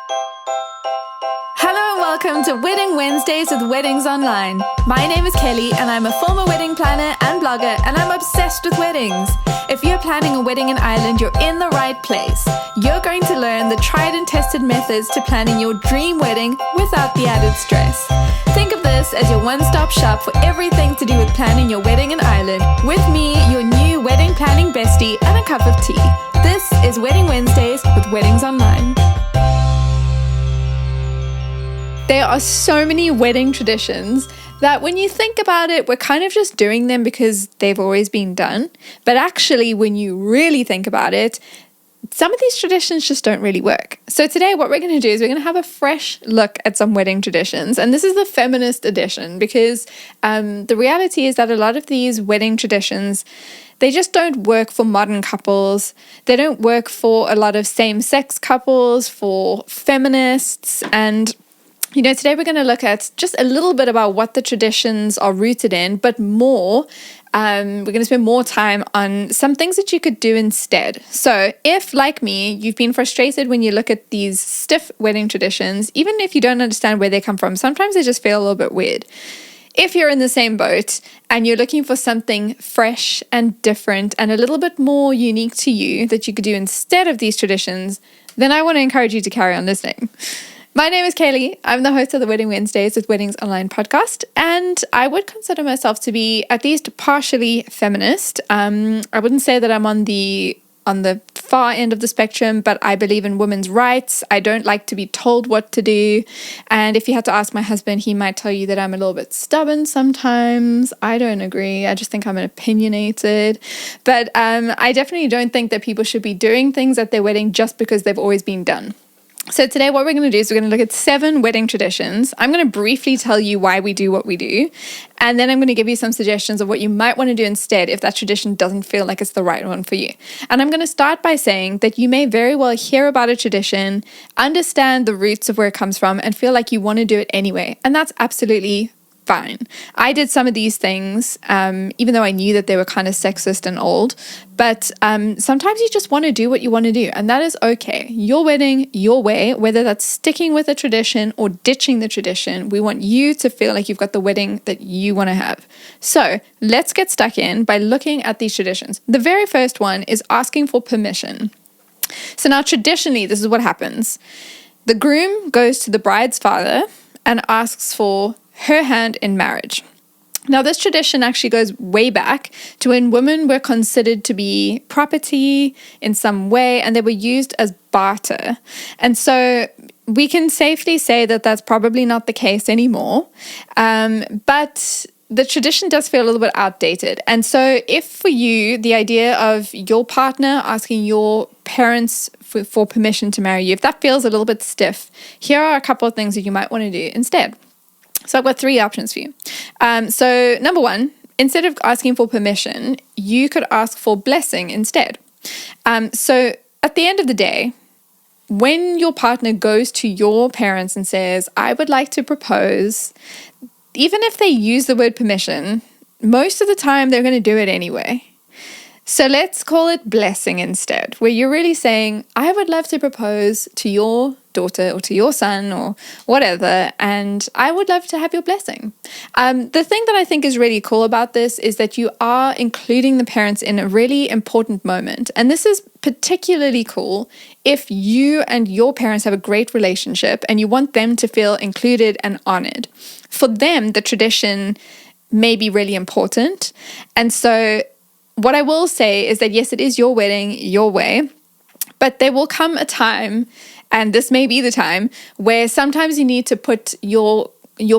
Hello and welcome to Wedding Wednesdays with Weddings Online. My name is Kelly and I'm a former wedding planner and blogger, and I'm obsessed with weddings. If you're planning a wedding in Ireland, you're in the right place. You're going to learn the tried and tested methods to planning your dream wedding without the added stress. Think of this as your one-stop shop for everything to do with planning your wedding in Ireland, with me, your new wedding planning bestie, and a cup of tea. This is Wedding Wednesdays with Weddings Online. There are so many wedding traditions that when you think about it, we're kind of just doing them because they've always been done. But actually, when you really think about it, some of these traditions just don't really work. So today what we're going to do is we're going to have a fresh look at some wedding traditions. And this is the feminist edition because the reality is that a lot of these wedding traditions, they just don't work for modern couples. They don't work for a lot of same-sex couples, for feminists, and today we're going to look at just a little bit about what the traditions are rooted in, but more, we're going to spend more time on some things that you could do instead. So if, like me, you've been frustrated when you look at these stiff wedding traditions, even if you don't understand where they come from, sometimes they just feel a little bit weird. If you're in the same boat and you're looking for something fresh and different and a little bit more unique to you that you could do instead of these traditions, then I want to encourage you to carry on listening. My name is Kaylee. I'm the host of the Wedding Wednesdays with Weddings Online podcast, and I would consider myself to be at least partially feminist. I wouldn't say that I'm on the far end of the spectrum, but I believe in women's rights. I don't like to be told what to do. And if you had to ask my husband, he might tell you that I'm a little bit stubborn sometimes. I don't agree. I just think I'm opinionated. But I definitely don't think that people should be doing things at their wedding just because they've always been done. So today what we're going to do is we're going to look at 7 wedding traditions. I'm going to briefly tell you why we do what we do, and then I'm going to give you some suggestions of what you might want to do instead if that tradition doesn't feel like it's the right one for you. And I'm going to start by saying that you may very well hear about a tradition, understand the roots of where it comes from, and feel like you want to do it anyway. And that's absolutely fine. I did some of these things, even though I knew that they were kind of sexist and old, but sometimes you just want to do what you want to do, and that is okay. Your wedding, your way, whether that's sticking with a tradition or ditching the tradition, we want you to feel like you've got the wedding that you want to have. So let's get stuck in by looking at these traditions. The very first one is asking for permission. So now traditionally, this is what happens. The groom goes to the bride's father and asks for her hand in marriage. Now, this tradition actually goes way back to when women were considered to be property in some way, and they were used as barter. And so we can safely say that that's probably not the case anymore. But the tradition does feel a little bit outdated. And so if for you, the idea of your partner asking your parents for permission to marry you, if that feels a little bit stiff, here are a couple of things that you might want to do instead. So I've got 3 options for you. So number 1, instead of asking for permission, you could ask for blessing instead. So at the end of the day, when your partner goes to your parents and says, I would like to propose, even if they use the word permission, most of the time they're going to do it anyway. So let's call it blessing instead, where you're really saying, I would love to propose to your daughter or to your son or whatever, and I would love to have your blessing. The thing that I think is really cool about this is that you are including the parents in a really important moment. And this is particularly cool if you and your parents have a great relationship and you want them to feel included and honored. For them, the tradition may be really important. And so what I will say is that yes, it is your wedding, your way, but there will come a time, and this may be the time, where sometimes you need to put your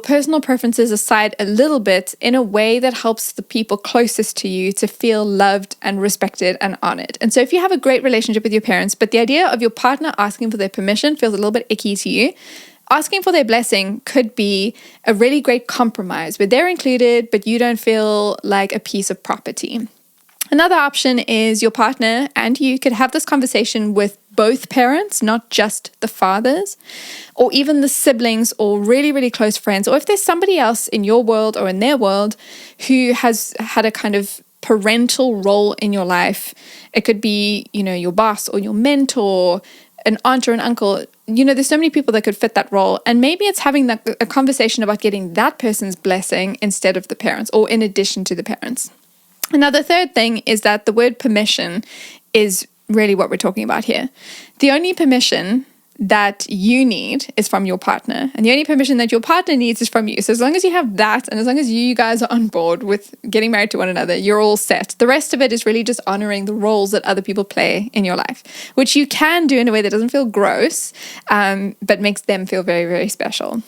personal preferences aside a little bit in a way that helps the people closest to you to feel loved and respected and honored. And so if you have a great relationship with your parents, but the idea of your partner asking for their permission feels a little bit icky to you, asking for their blessing could be a really great compromise where they're included, but you don't feel like a piece of property. Another option is your partner and you could have this conversation with both parents, not just the fathers, or even the siblings or really, really close friends, or if there's somebody else in your world or in their world who has had a kind of parental role in your life. It could be, your boss or your mentor, an aunt or an uncle. there's so many people that could fit that role. And maybe it's having a conversation about getting that person's blessing instead of the parents, or in addition to the parents. And now the third thing is that the word permission is really what we're talking about here. The only permission that you need is from your partner, and the only permission that your partner needs is from you. So as long as you have that, and as long as you guys are on board with getting married to one another, you're all set. The rest of it is really just honoring the roles that other people play in your life, which you can do in a way that doesn't feel gross, but makes them feel very, very special.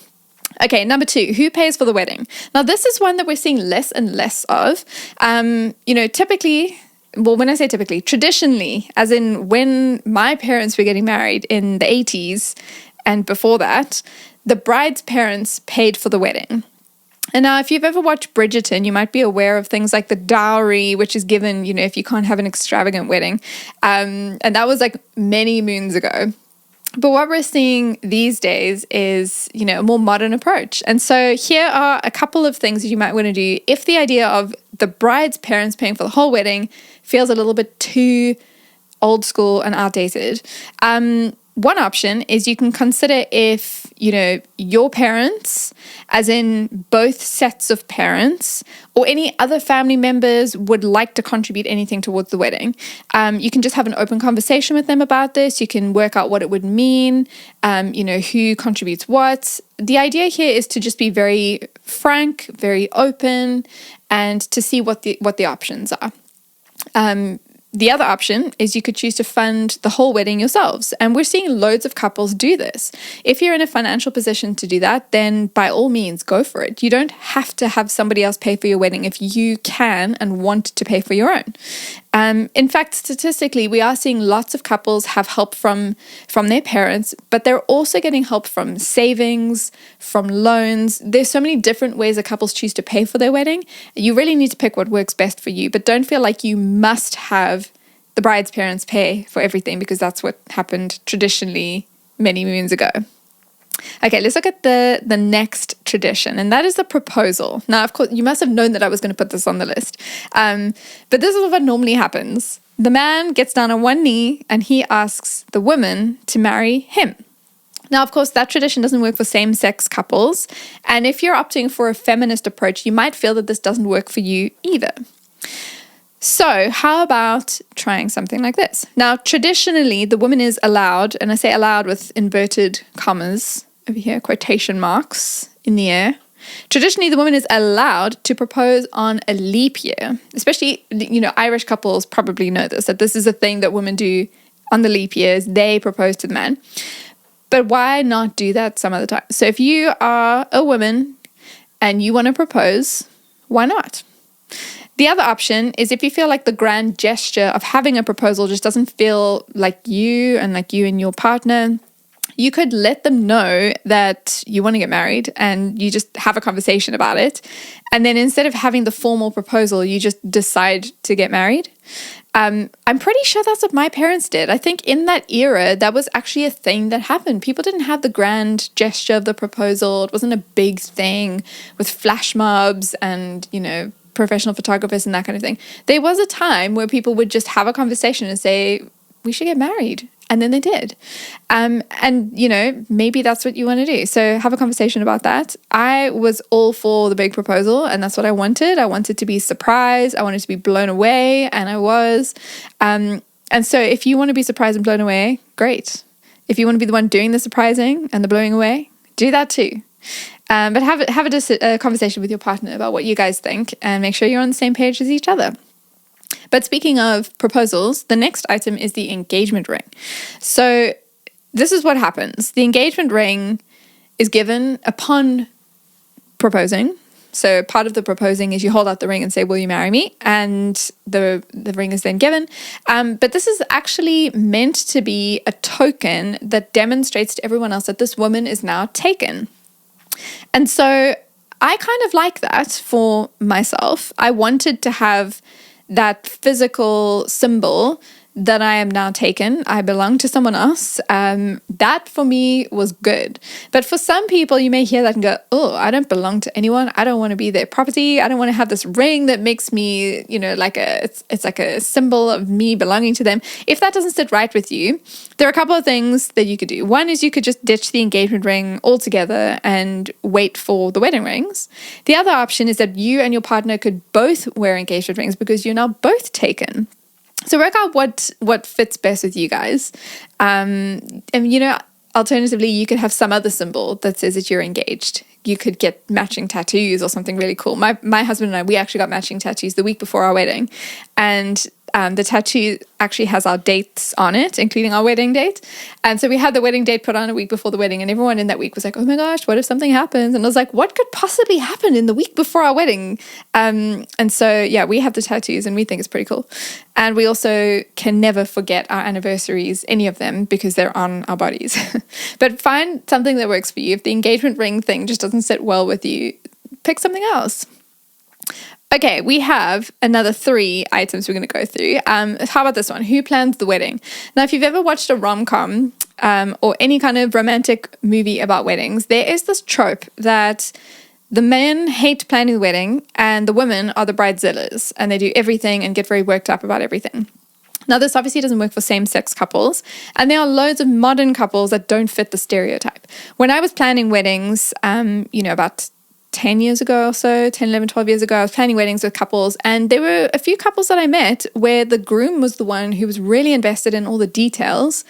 Okay, number 2, who pays for the wedding? Now, this is one that we're seeing less and less of. Typically, well, when I say typically, traditionally, as in when my parents were getting married in the 80s and before that, the bride's parents paid for the wedding. And now if you've ever watched Bridgerton, you might be aware of things like the dowry, which is given, if you can't have an extravagant wedding. And that was like many moons ago. But what we're seeing these days is, a more modern approach. And so here are a couple of things that you might want to do if the idea of the bride's parents paying for the whole wedding feels a little bit too old school and outdated. One option is you can consider if, your parents, as in both sets of parents, or any other family members would like to contribute anything towards the wedding. You can just have an open conversation with them about this. You can work out what it would mean, who contributes what. The idea here is to just be very frank, very open, and to see what the options are. The other option is you could choose to fund the whole wedding yourselves. And we're seeing loads of couples do this. If you're in a financial position to do that, then by all means, go for it. You don't have to have somebody else pay for your wedding if you can and want to pay for your own. In fact, statistically, we are seeing lots of couples have help from their parents, but they're also getting help from savings, from loans. There's so many different ways that couples choose to pay for their wedding. You really need to pick what works best for you, but don't feel like you must have the bride's parents pay for everything, because that's what happened traditionally many moons ago. Okay, let's look at the next tradition, and that is the proposal. Now, of course, you must have known that I was going to put this on the list. But this is what normally happens. The man gets down on one knee and he asks the woman to marry him. Now, of course, that tradition doesn't work for same-sex couples. And if you're opting for a feminist approach, you might feel that this doesn't work for you either. So how about trying something like this? Now, traditionally, the woman is allowed, and I say allowed with inverted commas over here, quotation marks in the air. Traditionally, the woman is allowed to propose on a leap year. Especially, Irish couples probably know this, that this is a thing that women do on the leap years. They propose to the man. But why not do that some other time? So if you are a woman and you want to propose, why not? The other option is if you feel like the grand gesture of having a proposal just doesn't feel like you and your partner, you could let them know that you want to get married and you just have a conversation about it. And then instead of having the formal proposal, you just decide to get married. I'm pretty sure that's what my parents did. I think in that era, that was actually a thing that happened. People didn't have the grand gesture of the proposal. It wasn't a big thing with flash mobs and, professional photographers and that kind of thing. There was a time where people would just have a conversation and say, we should get married. And then they did. And maybe that's what you want to do. So have a conversation about that. I was all for the big proposal, and that's what I wanted. I wanted to be surprised. I wanted to be blown away, and I was. And so if you want to be surprised and blown away, great. If you want to be the one doing the surprising and the blowing away, do that too. But have a conversation with your partner about what you guys think, and make sure you're on the same page as each other. But speaking of proposals, the next item is the engagement ring. So this is what happens. The engagement ring is given upon proposing. So part of the proposing is you hold out the ring and say, will you marry me? And the ring is then given. But this is actually meant to be a token that demonstrates to everyone else that this woman is now taken. And so I kind of like that for myself. I wanted to have that physical symbol that I am now taken, I belong to someone else, that for me was good. But for some people, you may hear that and go, oh, I don't belong to anyone. I don't want to be their property. I don't want to have this ring that makes me, like it's like a symbol of me belonging to them. If that doesn't sit right with you, there are a couple of things that you could do. One is you could just ditch the engagement ring altogether and wait for the wedding rings. The other option is that you and your partner could both wear engagement rings because you're now both taken. So work out what fits best with you guys. And, alternatively, you could have some other symbol that says that you're engaged. You could get matching tattoos or something really cool. My husband and I, we actually got matching tattoos the week before our wedding. And the tattoo actually has our dates on it, including our wedding date. And so we had the wedding date put on a week before the wedding, and everyone in that week was like, oh my gosh, what if something happens? And I was like, what could possibly happen in the week before our wedding? And so, yeah, we have the tattoos and we think it's pretty cool. And we also can never forget our anniversaries, any of them, because they're on our bodies. But find something that works for you. If the engagement ring thing just doesn't sit well with you, pick something else. Okay, we have another 3 items we're going to go through. How about this one? Who plans the wedding? Now, if you've ever watched a rom-com or any kind of romantic movie about weddings, there is this trope that the men hate planning the wedding and the women are the bridezillas and they do everything and get very worked up about everything. Now, this obviously doesn't work for same-sex couples, and there are loads of modern couples that don't fit the stereotype. When I was planning weddings, about 10 years ago or so, 10, 11, 12 years ago, I was planning weddings with couples, and there were a few couples that I met where the groom was the one who was really invested in all the details.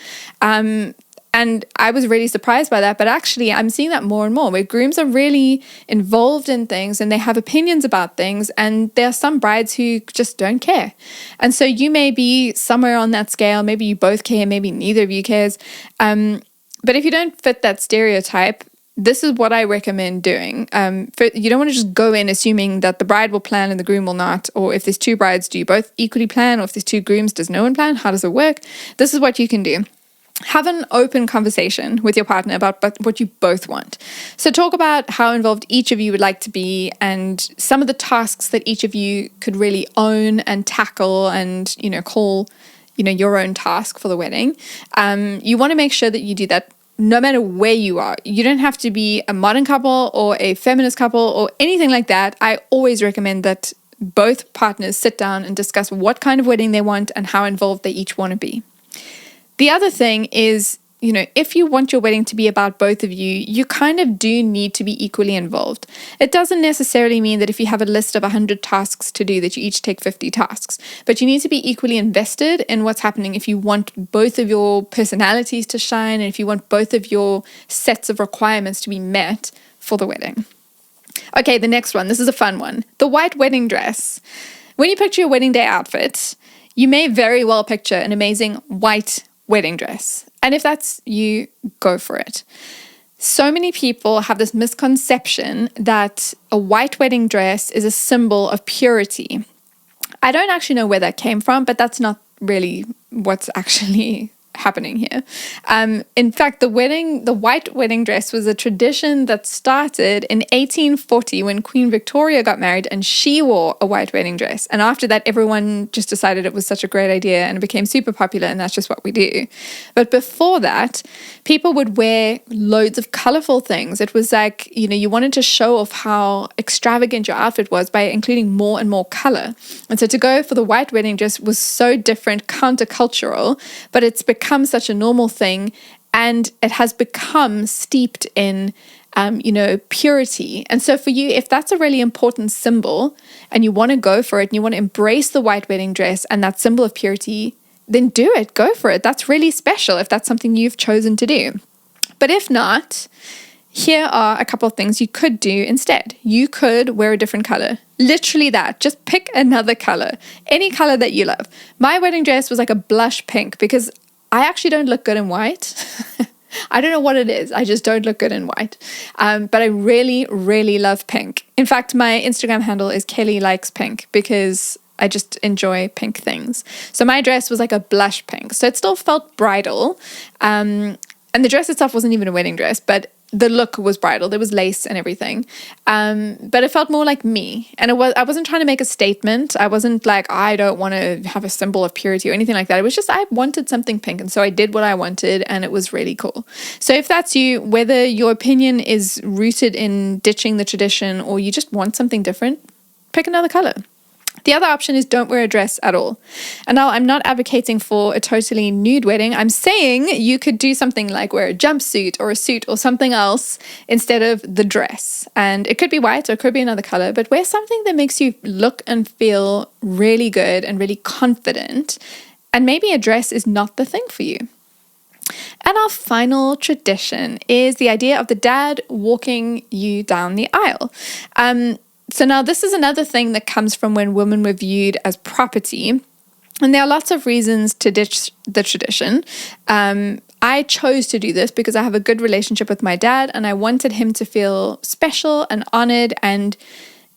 And I was really surprised by that. But actually, I'm seeing that more and more where grooms are really involved in things and they have opinions about things. And there are some brides who just don't care. And so you may be somewhere on that scale. Maybe you both care. Maybe neither of you cares. But if you don't fit that stereotype, this is what I recommend doing. You don't want to just go in assuming that the bride will plan and the groom will not. Or if there's 2 brides, do you both equally plan? Or if there's 2 grooms, does no one plan? How does it work? This is what you can do. Have an open conversation with your partner about what you both want. So talk about how involved each of you would like to be and some of the tasks that each of you could really own and tackle and, call, your own task for the wedding. You want to make sure that you do that no matter where you are. You don't have to be a modern couple or a feminist couple or anything like that. I always recommend that both partners sit down and discuss what kind of wedding they want and how involved they each want to be. The other thing is, if you want your wedding to be about both of you, you kind of do need to be equally involved. It doesn't necessarily mean that if you have a list of 100 tasks to do, that you each take 50 tasks. But you need to be equally invested in what's happening if you want both of your personalities to shine and if you want both of your sets of requirements to be met for the wedding. Okay, the next one. This is a fun one. The white wedding dress. When you picture your wedding day outfit, you may very well picture an amazing white wedding dress. And if that's you, go for it. So many people have this misconception that a white wedding dress is a symbol of purity. I don't actually know where that came from, but that's not really what's actually happening here. In fact, the white wedding dress was a tradition that started in 1840 when Queen Victoria got married and she wore a white wedding dress. And after that, everyone just decided it was such a great idea and it became super popular and that's just what we do. But before that, people would wear loads of colorful things. It was like, you wanted to show off how extravagant your outfit was by including more and more color. And so to go for the white wedding dress was so different, countercultural, but it's become such a normal thing and it has become steeped in purity. And so for you, if that's a really important symbol and you want to go for it and you want to embrace the white wedding dress and that symbol of purity, then do it, go for it. That's really special if that's something you've chosen to do. But if not, here are a couple of things you could do instead. You could wear a different color. Literally that. Just pick another color. Any color that you love. My wedding dress was like a blush pink because I actually don't look good in white. I don't know what it is. I just don't look good in white. But I really, really love pink. In fact, my Instagram handle is Kelly Likes Pink because I just enjoy pink things. So my dress was like a blush pink. So it still felt bridal. And the dress itself wasn't even a wedding dress, but the look was bridal. There was lace and everything. But it felt more like me. And I wasn't trying to make a statement. I wasn't like, I don't want to have a symbol of purity or anything like that. It was just, I wanted something pink. And so I did what I wanted, and it was really cool. So if that's you, whether your opinion is rooted in ditching the tradition or you just want something different, pick another color. The other option is don't wear a dress at all. And now I'm not advocating for a totally nude wedding. I'm saying you could do something like wear a jumpsuit or a suit or something else instead of the dress. And it could be white or it could be another color, but wear something that makes you look and feel really good and really confident. And maybe a dress is not the thing for you. And our final tradition is the idea of the dad walking you down the aisle. So now this is another thing that comes from when women were viewed as property. And there are lots of reasons to ditch the tradition. I chose to do this because I have a good relationship with my dad and I wanted him to feel special and honored, and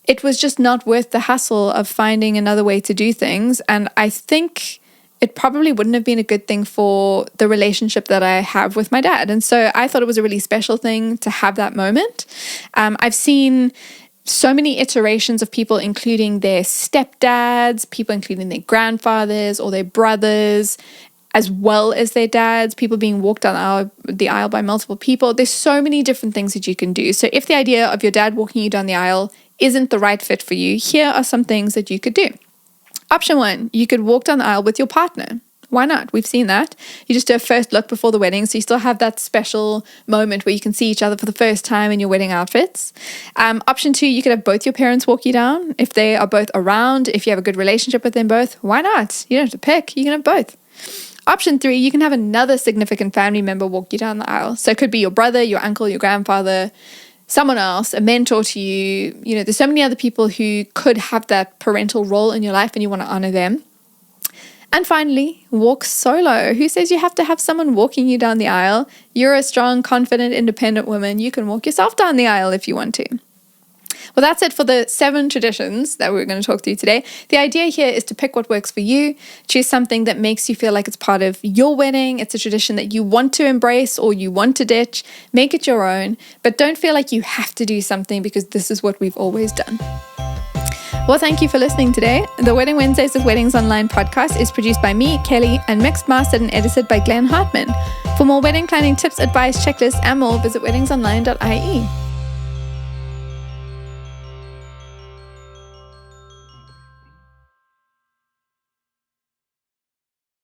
it was just not worth the hassle of finding another way to do things. And I think it probably wouldn't have been a good thing for the relationship that I have with my dad. And so I thought it was a really special thing to have that moment. I've seen so many iterations of people, including their stepdads, people including their grandfathers or their brothers, as well as their dads, people being walked down the aisle by multiple people. There's so many different things that you can do. So if the idea of your dad walking you down the aisle isn't the right fit for you, here are some things that you could do. Option 1, you could walk down the aisle with your partner. Why not? We've seen that. You just do a first look before the wedding, so you still have that special moment where you can see each other for the first time in your wedding outfits. Option 2, you could have both your parents walk you down. If they are both around, if you have a good relationship with them both, why not? You don't have to pick. You can have both. Option 3, you can have another significant family member walk you down the aisle. So it could be your brother, your uncle, your grandfather, someone else, a mentor to you. You know, there's so many other people who could have that parental role in your life and you want to honor them. And finally, walk solo. Who says you have to have someone walking you down the aisle? You're a strong, confident, independent woman. You can walk yourself down the aisle if you want to. Well, that's it for the 7 traditions that we're going to talk through today. The idea here is to pick what works for you. Choose something that makes you feel like it's part of your wedding. It's a tradition that you want to embrace or you want to ditch. Make it your own, but don't feel like you have to do something because this is what we've always done. Well, thank you for listening today. The Wedding Wednesdays with Weddings Online podcast is produced by me, Kelly, and mixed, mastered, and edited by Glenn Hartman. For more wedding planning tips, advice, checklists, and more, visit weddingsonline.ie.